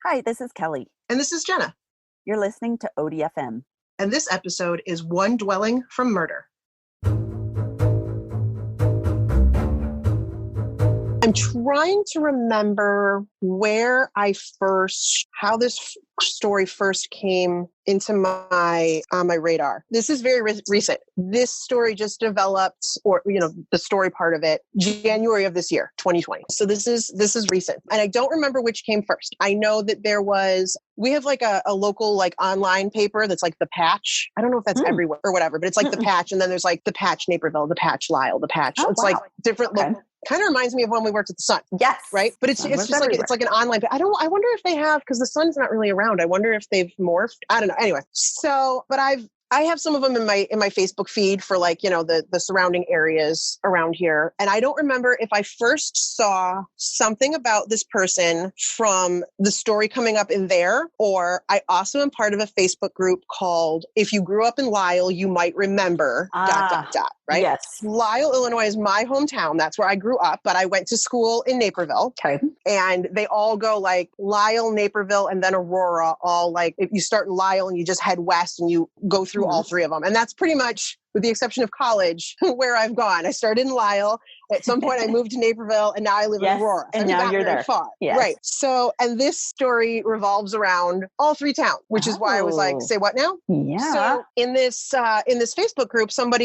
Hi, this is Kelly. And this is Jenna. You're listening to ODFM. And this episode is One Dwelling from Murder. I'm trying to remember how this story first came into my radar. This is very recent. This story just developed, the story part of it, January of this year, 2020. So this is recent. And I don't remember which came first. I know that we have like a local like online paper that's like The Patch. I don't know if that's everywhere or whatever, but it's like The Patch. And then there's like The Patch Naperville, The Patch Lisle, The Patch. Oh, it's wow. like different local. Kind of reminds me of when we worked at the Sun. Yes. Right. But it's just like, it's like an online, I wonder if they have, because the Sun's not really around. I wonder if they've morphed. I don't know. Anyway. So, but I have some of them in my Facebook feed for like, the surrounding areas around here. And I don't remember if I first saw something about this person from the story coming up in there, or I also am part of a Facebook group called If You Grew Up in Lisle, You Might Remember, ... Right? Yes. Lisle, Illinois is my hometown. That's where I grew up, but I went to school in Naperville. Okay. And they all go like Lisle, Naperville, and then Aurora, all like, if you start in Lisle and you just head west and you go through all three of them. And that's pretty much, with the exception of college, where I've gone. I started in Lisle. At some point I moved to Naperville, and now I live in Aurora. And now you're there. Far. Yes. Right. So, and this story revolves around all three towns, which is why I was like, say what now? Yeah. So in this Facebook group, someone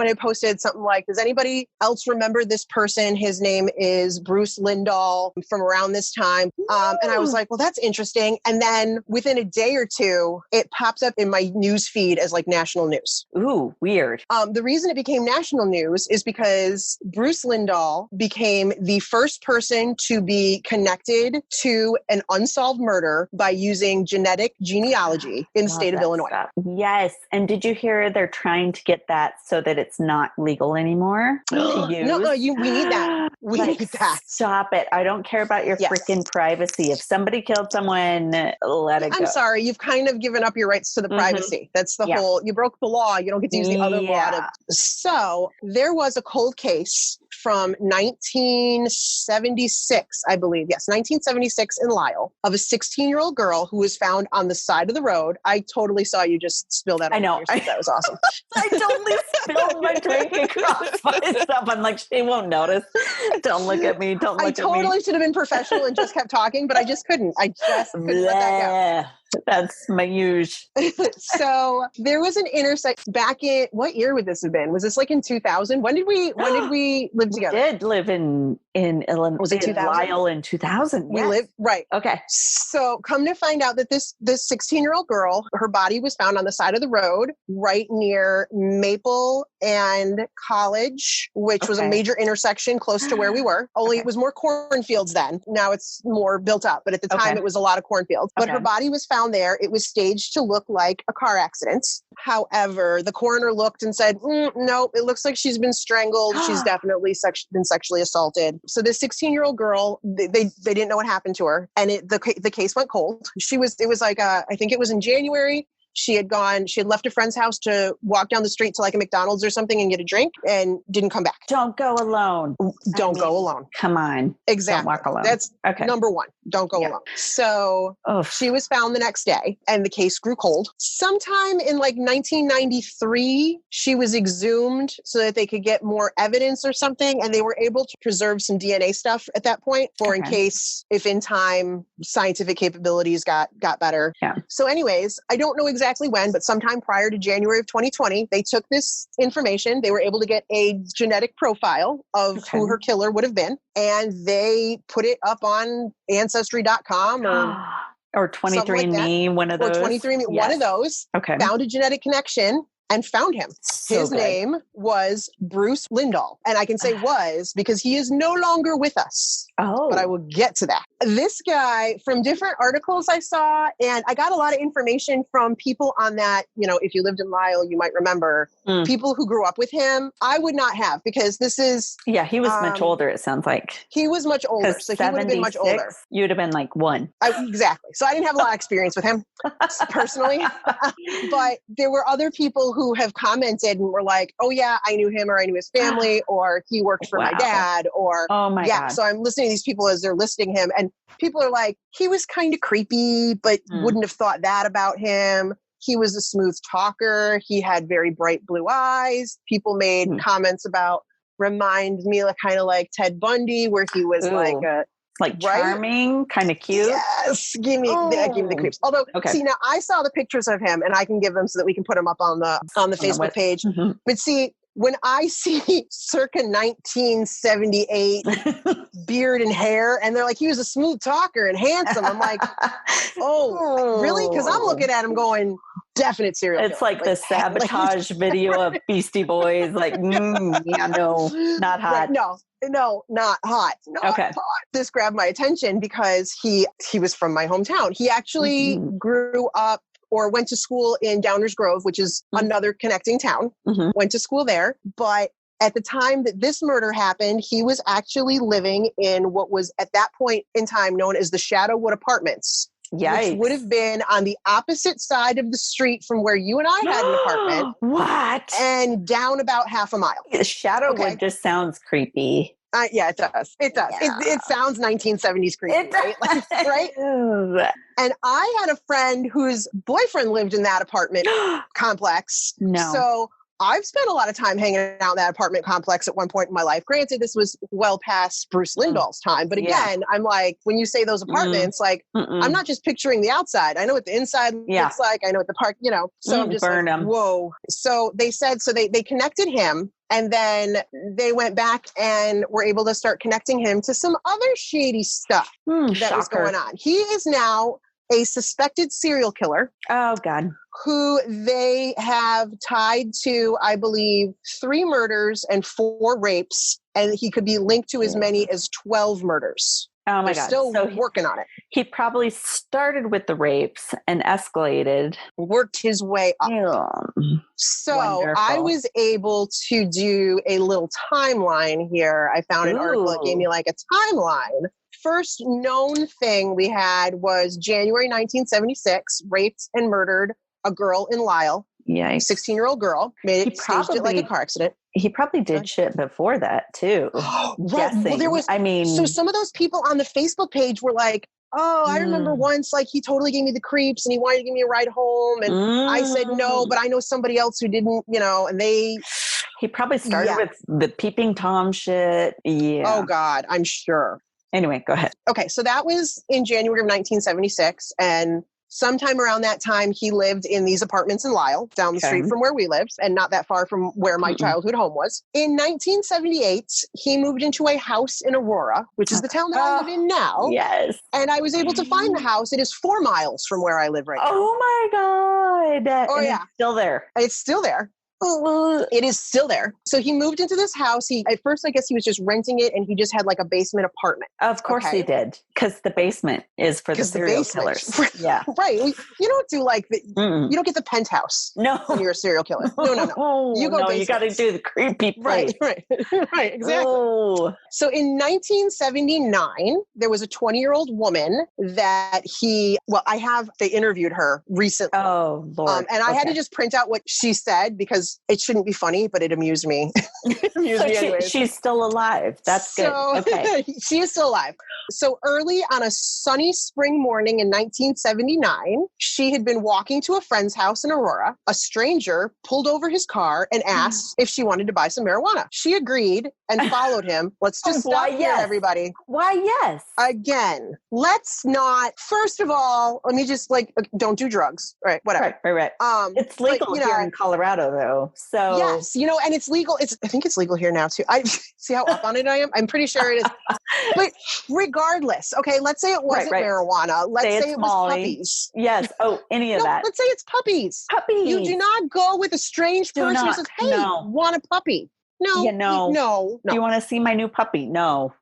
had posted something like, does anybody else remember this person? His name is Bruce Lindahl from around this time. And I was like, well, that's interesting. And then within a day or two, it pops up in my news feed as like national news. Ooh, weird. The reason it became national news is because Bruce Lindahl became the first person to be connected to an unsolved murder by using genetic genealogy in the state of Illinois. Stuff. Yes. And did you hear they're trying to get that so that it's not legal anymore to use? No, we need that. We need that. Stop it. I don't care about your freaking privacy. If somebody killed someone, let it go. I'm sorry. You've kind of given up your rights to the privacy. That's the whole, you broke the law. You don't get to use the other law. So there was a cold case from 1976, I believe. Yes, 1976 in Lisle, of a 16-year-old girl who was found on the side of the road. I totally saw you just spill that on yourself. That was awesome. I totally spilled my drink across myself. I'm like, she won't notice. Don't look at me. Don't look at me. I totally should have been professional and just kept talking, but I just couldn't. I just couldn't let that go. That's my huge. So there was an intersection back in, what year would this have been? Was this like in 2000? When did we live together? We did live in Illinois. Was it 2000? Lisle in 2000. We lived, right. Okay. So come to find out that this 16-year-old girl, her body was found on the side of the road right near Maple and College, which was a major intersection close to where we were. Only it was more cornfields then. Now it's more built up, but at the time it was a lot of cornfields. But her body was found there. It was staged to look like a car accident. However, the coroner looked and said, no, it looks like she's been strangled. She's definitely been sexually assaulted. So this 16-year-old girl, they didn't know what happened to her. And the case went cold. It was like, I think it was in January. She had left a friend's house to walk down the street to like a McDonald's or something and get a drink and didn't come back. Don't go alone. Don't go alone. Come on. Exactly. Don't walk alone. That's number one. Don't go alone. So she was found the next day and the case grew cold. Sometime in like 1993, she was exhumed so that they could get more evidence or something. And they were able to preserve some DNA stuff at that point for in case, if in time, scientific capabilities got better. Yeah. So anyways, I don't know exactly when, but sometime prior to January of 2020, they took this information. They were able to get a genetic profile of who her killer would have been. And they put it up on Ancestry.com or 23andMe, like one of those. Or 23andMe, one of those. Okay. Found a genetic connection and found him. His name was Bruce Lindahl. And I can say was because he is no longer with us. Oh. But I will get to that. This guy, from different articles I saw, and I got a lot of information from people on that, if you lived in Lisle, you might remember, people who grew up with him. I would not have, because this is... Yeah, he was much older, it sounds like. He was much older, so he would have been much older. You'd have been like one. Exactly. So I didn't have a lot of experience with him, personally. But there were other people who have commented and were like, oh yeah, I knew him, or I knew his family, or he worked for my dad, or... Oh my God. So I'm listening to these people as they're listing him. And people are like, he was kind of creepy, but wouldn't have thought that about him. He was a smooth talker. He had very bright blue like People made comments about, reminds me kind of like Ted Bundy, where he was charming, kind of cute. Yes, give me the creeps. Although, see, now I saw the pictures of him, and I can give them so that we can put them up on the Facebook page. But see, when I see circa 1978 beard and hair, and they're like, he was a smooth talker and handsome, I'm like, oh, really? Because I'm looking at him going, definite serial killer. It's like the sabotage video of Beastie Boys. Like, yeah, no, not hot. Right, no, not hot. Not hot. This grabbed my attention because he was from my hometown. He actually grew up or went to school in Downers Grove, which is another connecting town. Went to school there. But at the time that this murder happened, he was actually living in what was at that point in time known as the Shadowwood Apartments. Yikes. Which would have been on the opposite side of the street from where you and I had an apartment. What? And down about half a mile. Shadowwood just sounds creepy. Yeah, it does. It does. Yeah. It sounds 1970s creepy, right? Right? And I had a friend whose boyfriend lived in that apartment complex. No. So I've spent a lot of time hanging out in that apartment complex at one point in my life. Granted, this was well past Bruce Lindahl's time. But again, I'm like, when you say those apartments, like, I'm not just picturing the outside. I know what the inside looks like. I know what the park, So I'm just like, whoa. So they said, they connected him. And then they went back and were able to start connecting him to some other shady stuff that was going on. He is now a suspected serial killer. Oh, God. Who they have tied to, I believe, 3 murders and 4 rapes. And he could be linked to as many as 12 murders. Oh, my They're God. Still working on it. He probably started with the rapes and escalated. Worked his way up. So Wonderful. I was able to do a little timeline here. I found an article that gave me like a timeline. First known thing we had was January 1976, raped and murdered a girl in Lisle. Yeah, a 16-year-old girl. Staged it like a car accident. He probably did shit before that too. Guessing. Well, there was. So some of those people on the Facebook page were like, "Oh, I remember once, like he totally gave me the creeps, and he wanted to give me a ride home, and I said no, but I know somebody else who didn't, and they." He probably started with the peeping Tom shit. Yeah. Oh God, I'm sure. Anyway, go ahead. Okay, so that was in January of 1976, and sometime around that time, he lived in these apartments in Lisle, down the street from where we lived, and not that far from where my childhood home was. In 1978, he moved into a house in Aurora, which is the town that I live in now. Yes. And I was able to find the house. It is 4 miles from where I live right now. Oh my God. Oh, and yeah. It's still there. It's still there. It is still there. So he moved into this house. At first, I guess he was just renting it, and he just had like a basement apartment. Of course he did, because the basement is for the serial killers. Yeah, right. You don't do like the. You don't get the penthouse. No, when you're a serial killer. No. You go. No, you got to do the creepy place. Right. Exactly. Oh. So in 1979, there was a 20-year-old woman that they interviewed her recently. Oh Lord! And I had to just print out what she said because it shouldn't be funny, but it amused me. She's still alive. That's good. Okay. She is still alive. So early on a sunny spring morning in 1979, she had been walking to a friend's house in Aurora. A stranger pulled over his car and asked if she wanted to buy some marijuana. She agreed and followed him. Let's just stop here, everybody. Why, yes. Again, let's not, first of all, let me just don't do drugs. Right, whatever. Right. It's legal here in Colorado, though. So yes, and it's legal. I think it's legal here now too. I see how up on it I am. I'm pretty sure it is. But regardless, okay, let's say it wasn't marijuana. Let's say it was puppies. Yes. Oh, any of that. Let's say it's puppies. Puppies. You do not go with a strange person who says, "Hey, want a puppy?" No. No. Do you want to see my new puppy? No.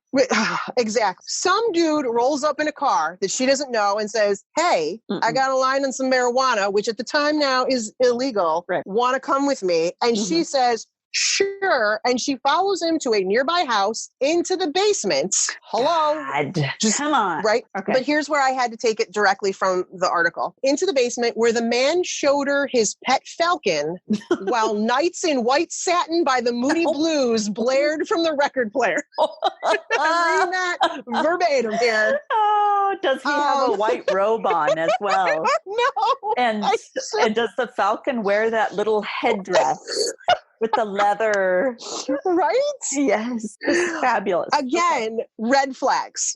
Exactly. Some dude rolls up in a car that she doesn't know and says, "Hey, I got a line on some marijuana, which at the time now is illegal. Want to come with me?" And she says, Sure. And she follows him to a nearby house into the basement. Hello. God. Come on. Right. Okay. But here's where I had to take it directly from the article. Into the basement where the man showed her his pet falcon while Nights in White Satin by the Moody Blues blared from the record player. I'm reading that verbatim here. Oh, does he have a white robe on as well? No. And does the falcon wear that little headdress with the leather? Right? Yes. It's fabulous. Again, red flags.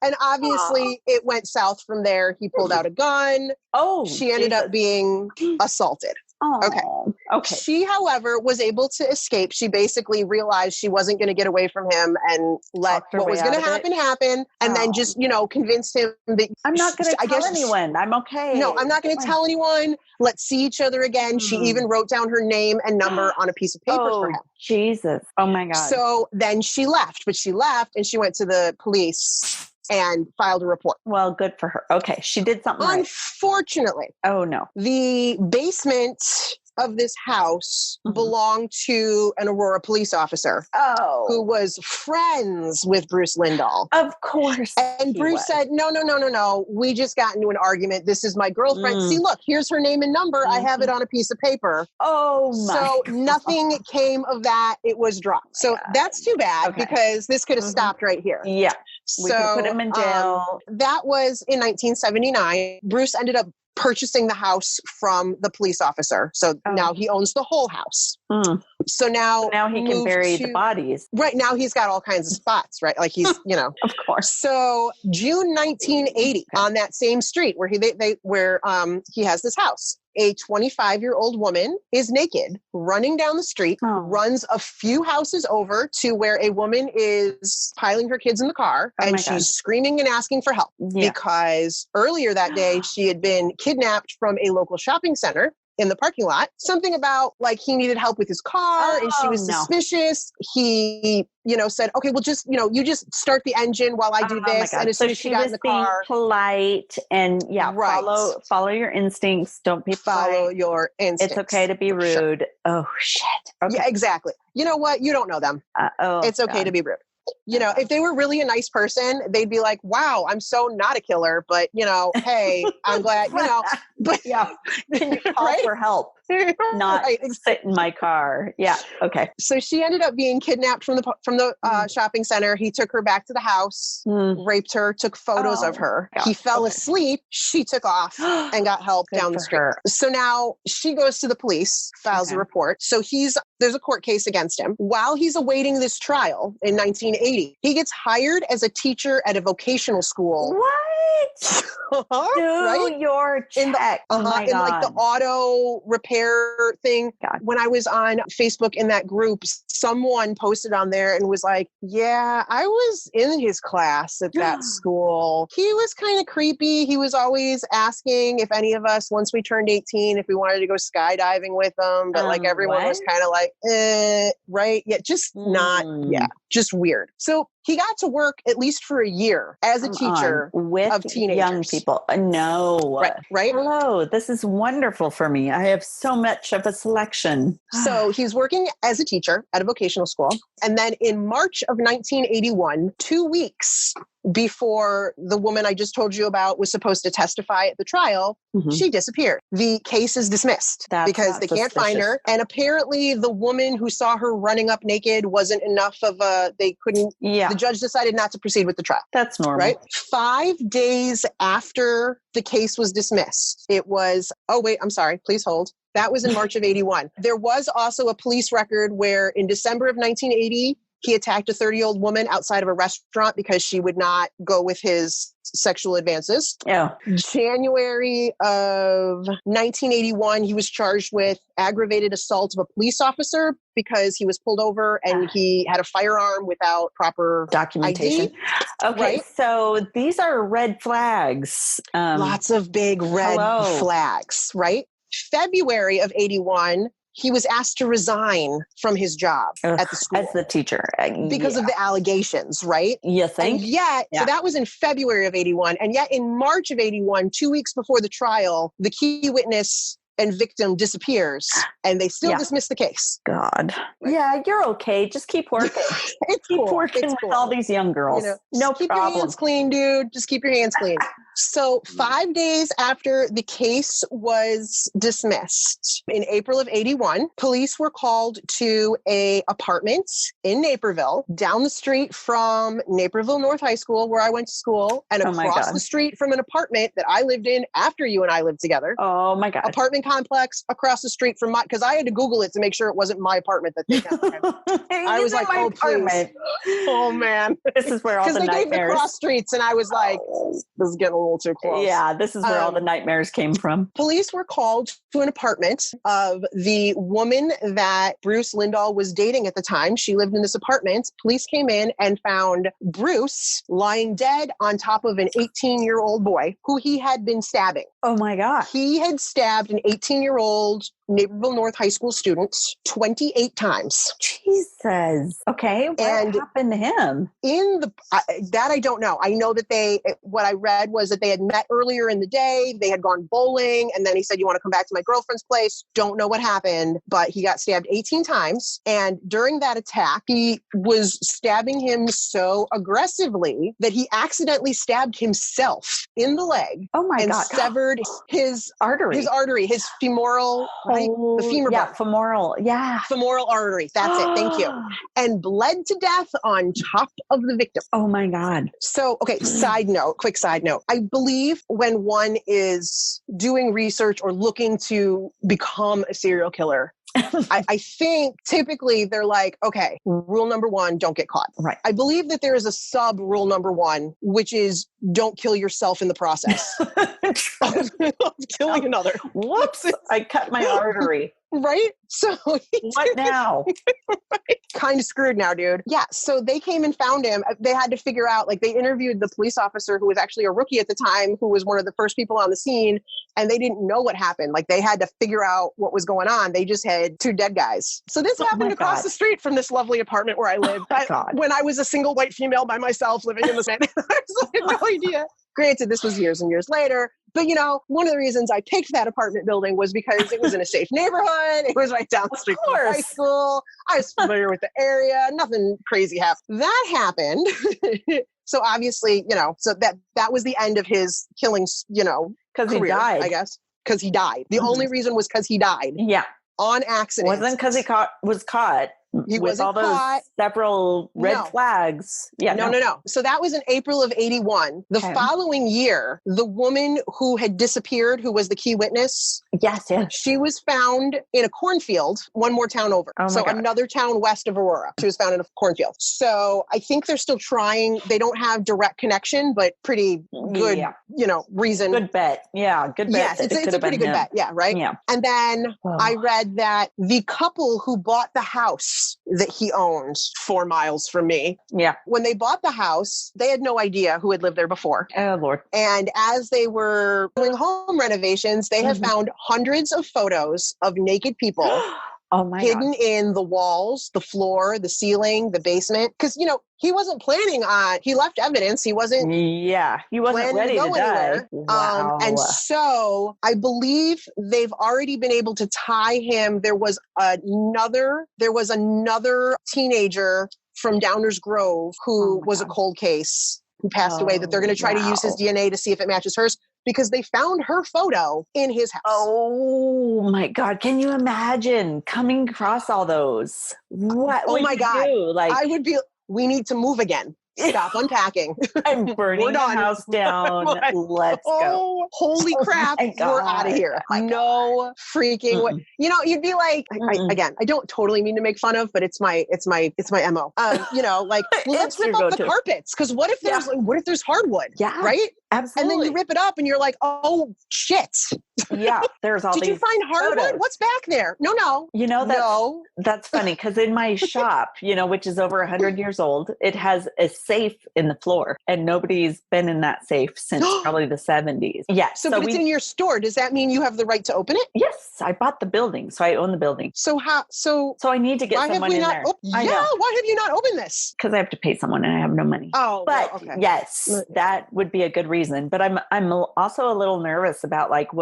And obviously it went south from there. He pulled out a gun. Oh, she ended up being assaulted. Oh, okay. She, however, was able to escape. She basically realized she wasn't going to get away from him and let what was going to happen. And then just, convinced him that I'm not going to tell anyone. I'm okay. No, I'm not going to tell anyone. Let's see each other again. She even wrote down her name and number on a piece of paper for him. Jesus. Oh my God. So then she left, and she went to the police and filed a report. Well, good for her. Okay. She did something right. Unfortunately. Oh, no. The basement of this house belonged to an Aurora police officer who was friends with Bruce Lindahl. Of course. And Bruce said, no. We just got into an argument. This is my girlfriend. See, look, here's her name and number. I have it on a piece of paper. Oh, my So God. nothing came of that. It was dropped. So that's too bad because this could have stopped right here. Yeah. We could So put him in jail. That was in 1979. Bruce ended up purchasing the house from the police officer. So now he owns the whole house. So now he can bury the bodies. Right. Now he's got all kinds of spots, right? Like he's, Of course. So June 1980 on that same street where he has this house, a 25-year-old woman is naked, running down the street, runs a few houses over to where a woman is piling her kids in the car, and she's screaming and asking for help because earlier that day she had been kidnapped from a local shopping center in the parking lot. Something about like he needed help with his car and she was suspicious. He, said, okay, well just, you just start the engine while I do this. And as soon as she got in the car, polite and follow your instincts. Don't be follow your instincts. It's okay to be rude. Sure. Oh shit. Okay. Yeah, exactly. You know what? You don't know them. It's okay to be rude. If they were really a nice person, they'd be like, wow, I'm so not a killer, but hey, I'm glad, but can you call for help? Not sit in my car. Yeah. Okay. So she ended up being kidnapped from the shopping center. He took her back to the house, raped her, took photos of her. God. He fell asleep. She took off and got help down the street. So now she goes to the police, files a report. So there's a court case against him. While he's awaiting this trial in 1980, he gets hired as a teacher at a vocational school. What? Do your check. In like the auto repair thing. God. When I was on Facebook in that group, someone posted on there and was like, yeah, I was in his class at that school. He was kind of creepy. He was always asking if any of us, once we turned 18, if we wanted to go skydiving with him. But like everyone was kind of like, right? Yeah, just not, just weird. So he got to work at least for a year as a teacher with teenagers. Young people. No. Right. Hello. This is wonderful for me. I have so much of a selection. So he's working as a teacher at a vocational school. And then in March of 1981, 2 weeks before the woman I just told you about was supposed to testify at the trial, she disappeared. The case is dismissed because they can't find her. And apparently the woman who saw her running up naked wasn't enough of they couldn't, the judge decided not to proceed with the trial. That's normal. Right? 5 days after the case was dismissed, it was, I'm sorry, please hold. That was in March of 81. There was also a police record where in December of 1980, he attacked a 30-year-old woman outside of a restaurant because she would not go with his sexual advances. Yeah. January of 1981, he was charged with aggravated assault of a police officer because he was pulled over and he had a firearm without proper documentation. ID. Okay, right? So these are red flags. Lots of big red flags, right? February of 81, he was asked to resign from his job at the school. As the teacher. Because of the allegations, right? You think? And yet, so that was in February of 81. And yet in March of 81, 2 weeks before the trial, the key witness and victim disappears and they still dismiss the case. God. Yeah, you're okay. Just keep working. It's keep cool. working It's with cool. all these young girls. No keep problem. your hands clean, dude. Just keep your hands clean. So 5 days after the case was dismissed, in April of 81, police were called to a apartment in Naperville, down the street from Naperville North High School, where I went to school, and across the street from an apartment that I lived in after you and I lived together. Oh my God. Apartment complex across the street from my, because I had to Google it to make sure it wasn't my apartment that they found. I was like, oh, apartment. Please. Oh, man. This is where all the nightmares. Because they gave the cross streets, and I was like, this is getting a little too close. Yeah, this is where all the nightmares came from. Police were called to an apartment of the woman that Bruce Lindahl was dating at the time. She lived in this apartment. Police came in and found Bruce lying dead on top of an 18-year-old boy who he had been stabbing. Oh, my God. He had stabbed an 18-year-old Naperville North High School student 28 times. Jesus. Okay. What happened to him? That I don't know. I know that what I read was that they had met earlier in the day. They had gone bowling. And then he said, you want to come back to my girlfriend's place? Don't know what happened, but he got stabbed 18 times. And during that attack, he was stabbing him so aggressively that he accidentally stabbed himself in the leg. Oh my God. And severed his artery, his femoral, the femur bone. Yeah, femoral. Yeah. Femoral artery. That's it. Thank you. And bled to death on top of the victim. Oh my God. So, okay, quick side note. I believe when one is doing research or looking to become a serial killer, I think typically they're like, okay, rule number 1, don't get caught. Right. I believe that there is a sub rule number 1, which is don't kill yourself in the process of killing another. Whoops, I cut my artery. Right? So what now? Right? Kind of screwed now, dude. Yeah. So they came and found him. They had to figure out, like, they interviewed the police officer who was actually a rookie at the time, who was one of the first people on the scene, and they didn't know what happened. Like, they had to figure out what was going on. They just had 2 dead guys. So this happened across the street from this lovely apartment where I lived. When I was a single white female by myself living in this man. I had no idea. Granted, this was years and years later. But, one of the reasons I picked that apartment building was because it was in a safe neighborhood. It was right down the street from high school. I was familiar with the area. Nothing crazy happened. That happened. So obviously, so that was the end of his killing, because he died, I guess, because he died. The only reason was because he died. Yeah. On accident. Wasn't because he was caught. He with all those caught. Several red flags. Yeah. No. So that was in April of 81. The following year, the woman who had disappeared, who was the key witness. Yes. She was found in a cornfield one more town over. So another town west of Aurora. She was found in a cornfield. So I think they're still trying. They don't have direct connection, but pretty good, reason. Good bet. Yeah. Good bet. Yes, it's a pretty good bet. Yeah. Right. Yeah. And then I read that the couple who bought the house that he owned 4 miles from me. Yeah. When they bought the house, they had no idea who had lived there before. Oh, Lord. And as they were doing home renovations, they have found hundreds of photos of naked people hidden in the walls, the floor, the ceiling, the basement. Because, he wasn't planning on, he left evidence. He wasn't. Yeah. He wasn't ready to die. Wow. And so I believe they've already been able to tie him. There was another teenager from Downers Grove who was a cold case who passed away, that they're going to try to use his DNA to see if it matches hers, because they found her photo in his house. Oh my God. Can you imagine coming across all those? What would you do? Like, I would be, we need to move again. Stop unpacking. I'm burning the house down. Let's go. Holy crap. We're out of here. No freaking way. You'd be like, I don't totally mean to make fun of, but it's my MO. Let's rip up the carpets. Cause what if there's hardwood? Yeah. Right? Absolutely. And then you rip it up and you're like, oh shit. Yeah. There's all Did you find hardwood? photos. What's back there? No. That's funny. Cause in my shop, which is over 100 years old, it has a safe in the floor, and nobody's been in that safe since probably the 70s. Yes. So but it's in your store. Does that mean you have the right to open it? Yes. I bought the building, so I own the building. So I need to get someone in there. Why have you not opened this? Because I have to pay someone and I have no money. Oh, but okay. Yes, that would be a good reason. But I'm also a little nervous about, like,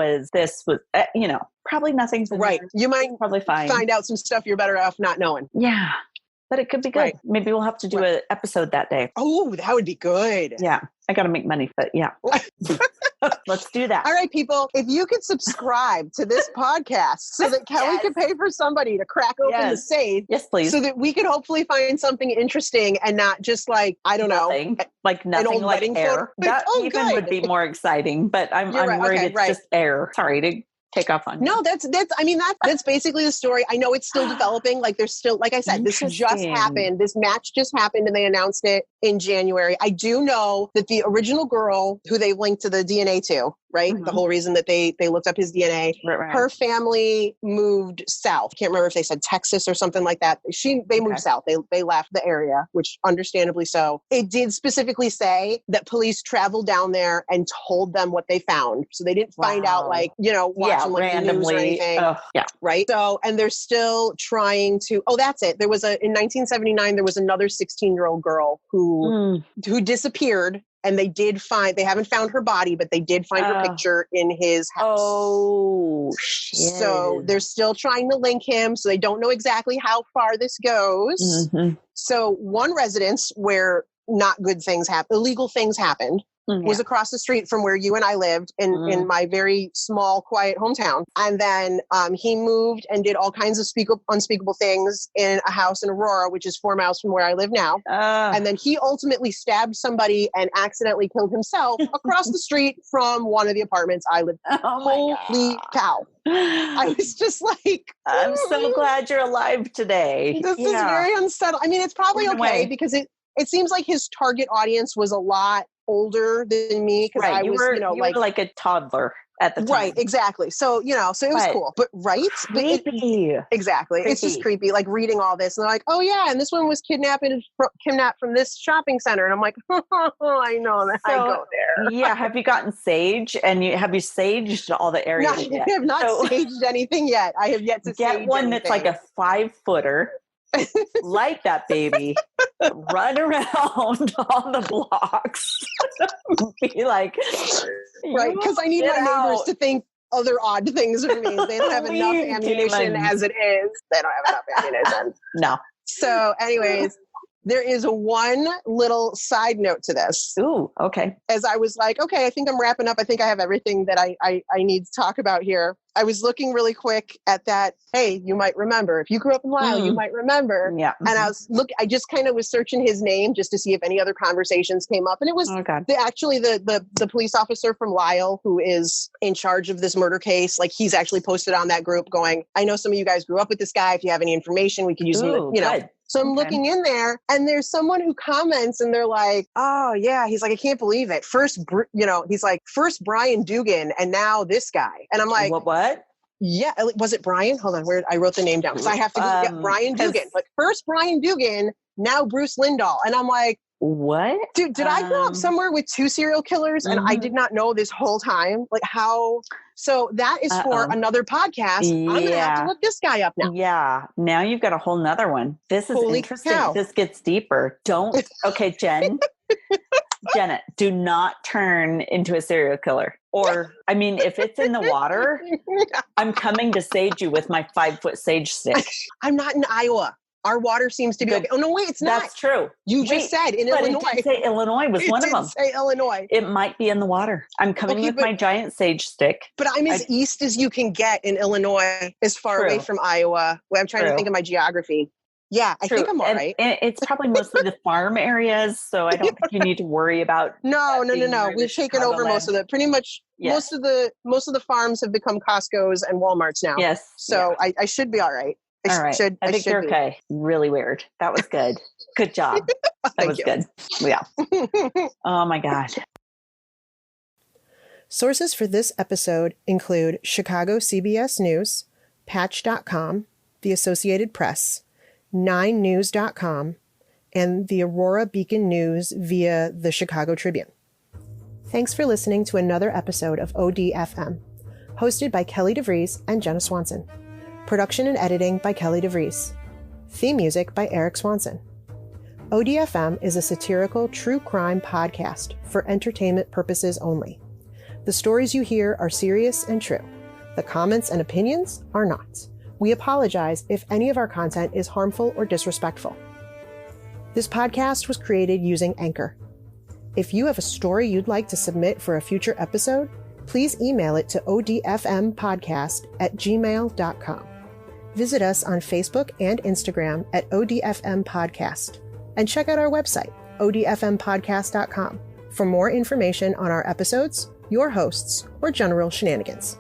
probably nothing's in Right. there. You might Probably fine. find out some stuff you're better off not knowing. Yeah. But it could be good. Right. Maybe we'll have to do an episode that day. Oh, that would be good. Yeah. I got to make money, but yeah. Let's do that. All right, people, if you could subscribe to this podcast so that Kelly could pay for somebody to crack open the safe. Yes, please. So that we could hopefully find something interesting and not just like, I don't know. Like nothing an old like wedding air. photo. That even would be more exciting, but I'm right. worried Okay, it's right. just air. Sorry to take off on you. No, that's basically the story. I know it's still developing. Like there's still, like I said, this just happened. This match just happened and they announced it in January. I do know that the original girl who they linked to the DNA to, right? The whole reason that they looked up his DNA, right. Her family moved south. Can't remember if they said Texas or something like that. They moved south. They left the area, which understandably so. It did specifically say that police traveled down there and told them what they found. So they didn't find out like, watching like randomly the news or anything. Right. So, and they're still trying to, that's it. There was in 1979, there was another 16-year-old girl who disappeared. And they haven't found her body, but they did find her picture in his house. Oh, shit. So they're still trying to link him. So they don't know exactly how far this goes. Mm-hmm. So one residence where not good things happen, illegal things happened, was across the street from where you and I lived in my very small, quiet hometown. And then he moved and did all kinds of unspeakable things in a house in Aurora, which is 4 miles from where I live now. And then he ultimately stabbed somebody and accidentally killed himself across the street from one of the apartments I lived in. Holy cow. I was just like, I'm so glad you're alive today. This is very unsettling. I mean, it's probably okay because it seems like his target audience was a lot older than me because I was, you were like a toddler at the time. Right, exactly. So, so it was cool. But creepy. Exactly. Creepy. It's just creepy, like reading all this. And they're like, oh yeah, and this one was kidnapped from this shopping center. And I'm like, I know that. So, I go there. Yeah. Have you gotten sage? And have you saged all the areas? No, I have not saged anything yet. I have yet to get one that's like a 5-footer. Light that baby, run around all the blocks, be like, right? Because I need my neighbors to think other odd things of me. They don't have enough ammunition as it is. They don't have enough ammunition. No. So, anyways. There is one little side note to this. Ooh, okay. As I was like, okay, I think I'm wrapping up. I think I have everything that I need to talk about here. I was looking really quick at that. Hey, you might remember. If you grew up in Lisle, you might remember. Yeah. And I just kind of was searching his name just to see if any other conversations came up. And it was actually the police officer from Lisle who is in charge of this murder case. Like he's actually posted on that group going, I know some of you guys grew up with this guy. If you have any information, we could use him, Good. So I'm looking in there and there's someone who comments and they're like, oh yeah. He's like, I can't believe it. First, he's like, first Brian Dugan and now this guy. And I'm like, what? Yeah. Was it Brian? Hold on. Where I wrote the name down. So I have to get Brian Dugan. Like first Brian Dugan, now Bruce Lindahl. And I'm like, what? Dude, did I grow up somewhere with 2 serial killers and I did not know this whole time? Like how? So that is for another podcast. I'm going to have to look this guy up now. Yeah. Now you've got a whole nother one. This is interesting. Cow. This gets deeper. Okay, Jenna, do not turn into a serial killer. Or, I mean, if it's in the water, I'm coming to sage you with my 5-foot sage stick. I'm not in Iowa. Our water seems to be okay. Oh, no, wait, it's not. That's true. You just said in Illinois. It did say Illinois was one of them. Say Illinois. It might be in the water. I'm coming with my giant sage stick. But I'm as east as you can get in Illinois, as far away from Iowa. Well, I'm trying to think of my geography. Yeah, I think I'm all right. And it's probably mostly the farm areas, so I don't think you need to worry about. No. We've taken over most of the. Pretty much most of the farms have become Costco's and Walmarts now. Yes. So I should be all right. I think you're okay. Really weird. That was good. Good job. That was good. Yeah. Oh my gosh. Sources for this episode include Chicago CBS News, Patch.com, the Associated Press, 9news.com, and the Aurora Beacon News via the Chicago Tribune. Thanks for listening to another episode of ODFM, hosted by Kelly DeVries and Jenna Swanson. Production and editing by Kelly DeVries. Theme music by Eric Swanson. ODFM is a satirical true crime podcast for entertainment purposes only. The stories you hear are serious and true. The comments and opinions are not. We apologize if any of our content is harmful or disrespectful. This podcast was created using Anchor. If you have a story you'd like to submit for a future episode, please email it to odfmpodcast@gmail.com. Visit us on Facebook and Instagram at ODFM Podcast, and check out our website, odfmpodcast.com, for more information on our episodes, your hosts, or general shenanigans.